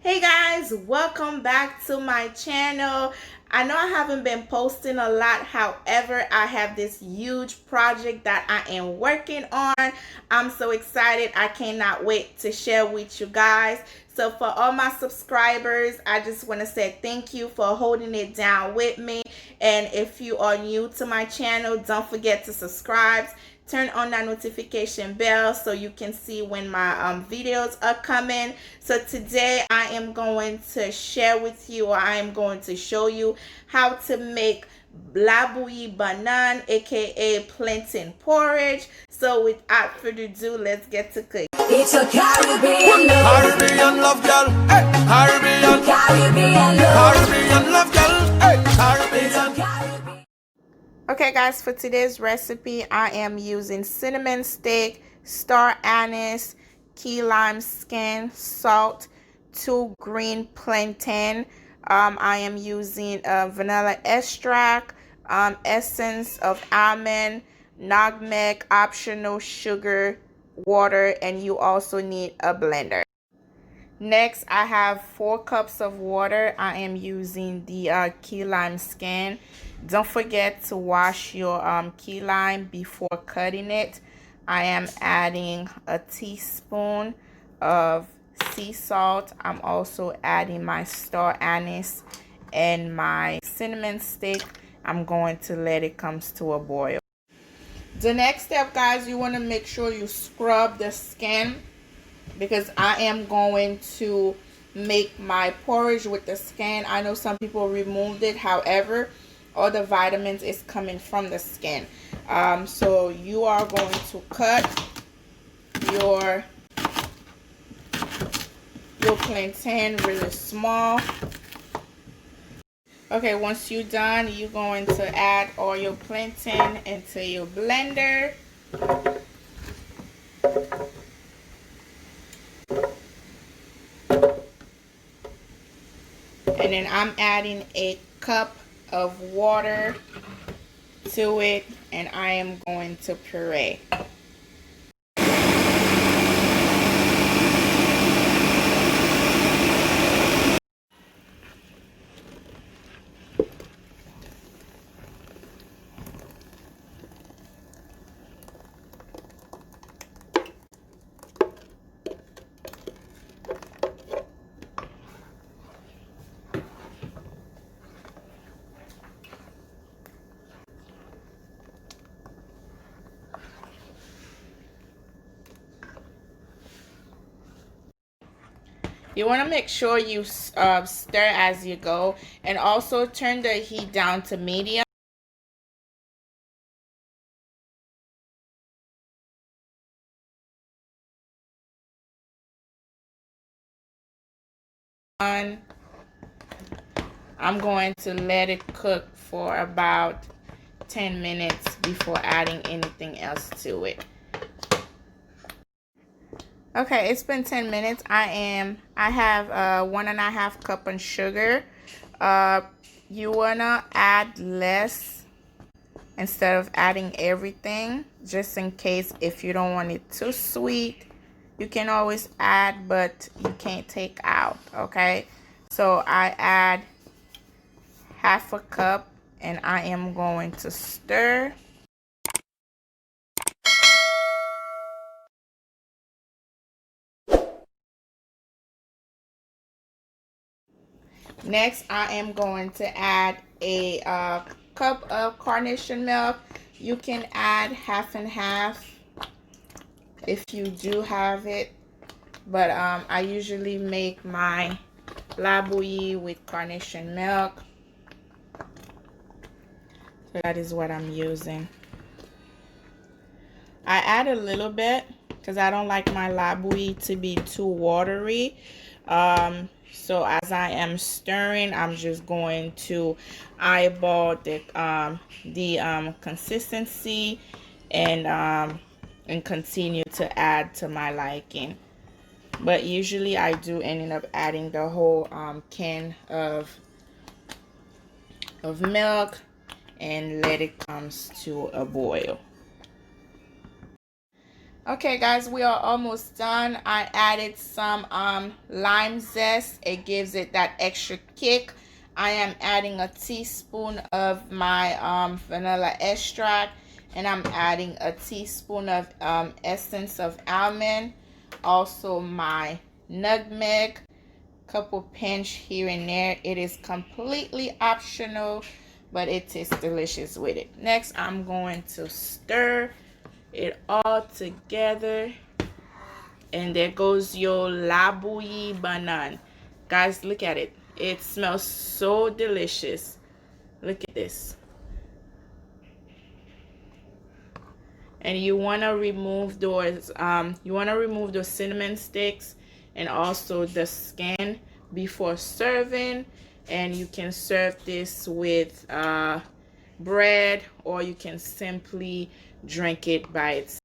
Hey guys, welcome back to my channel. I know I haven't been posting a lot, however, I have this huge project that I am working on. I'm so excited. I cannot wait to share with you guys. So for all my subscribers, I just want to say thank you for holding it down with me. And if you are new to my channel, don't forget to subscribe. Turn on that notification bell so you can see when my videos are coming. So today I am going to share with you, or I am going to show you how to make labouille banane, aka plantain porridge. So without further ado, let's get to cooking. It's a Caribbean love. Caribbean love, girl. Hey, Caribbean. Caribbean love. Caribbean love, girl. Hey, Caribbean. It's a Caribbean. Okay guys, for today's recipe, I am using cinnamon stick, star anise, key lime skin, salt, 2 green plantain. I am using vanilla extract, essence of almond, nutmeg, optional sugar, water, and you also need a blender. Next, I have 4 cups of water. I am using the key lime skin. Don't forget to wash your key lime before cutting it. I am adding a teaspoon of sea salt. I'm also adding my star anise and my cinnamon stick. I'm going to let it come to a boil. The next step, guys, you want to make sure you scrub the skin, because I am going to make my porridge with the skin. I know some people removed it, however, all the vitamins is coming from the skin. So you are going to cut your plantain really small. Okay, once you're done, you're going to add all your plantain into your blender. And then I'm adding a cup of water to it, and I am going to puree. You want to make sure you stir as you go, and also turn the heat down to medium. I'm going to let it cook for about 10 minutes before adding anything else to it. Okay, it's been 10 minutes. I have 1.5 cup of sugar. You wanna add less instead of adding everything, just in case if you don't want it too sweet. You can always add, but you can't take out. Okay, so I add 1/2 cup, and I am going to stir. Next, I am going to add a cup of carnation milk. You can add 1/2 and 1/2 if you do have it, but I usually make my labouille with carnation milk, so that is what I'm using. I add a little bit because I don't like my labouille to be too watery. So as I am stirring, I'm just going to eyeball the consistency and continue to add to my liking. But usually I do end up adding the whole can of milk and let it come to a boil. Okay guys, we are almost done. I added some lime zest. It gives it that extra kick. I am adding a teaspoon of my vanilla extract, and I'm adding a teaspoon of essence of almond, also my nutmeg, couple pinch here and there. It is completely optional, but it tastes delicious with it. Next, I'm going to stir it all together, and there goes your la bouillie banane. Guys, look at it. It smells so delicious. Look at this. And you want to remove those cinnamon sticks and also the skin before serving. And you can serve this with bread, or you can simply drink it by itself.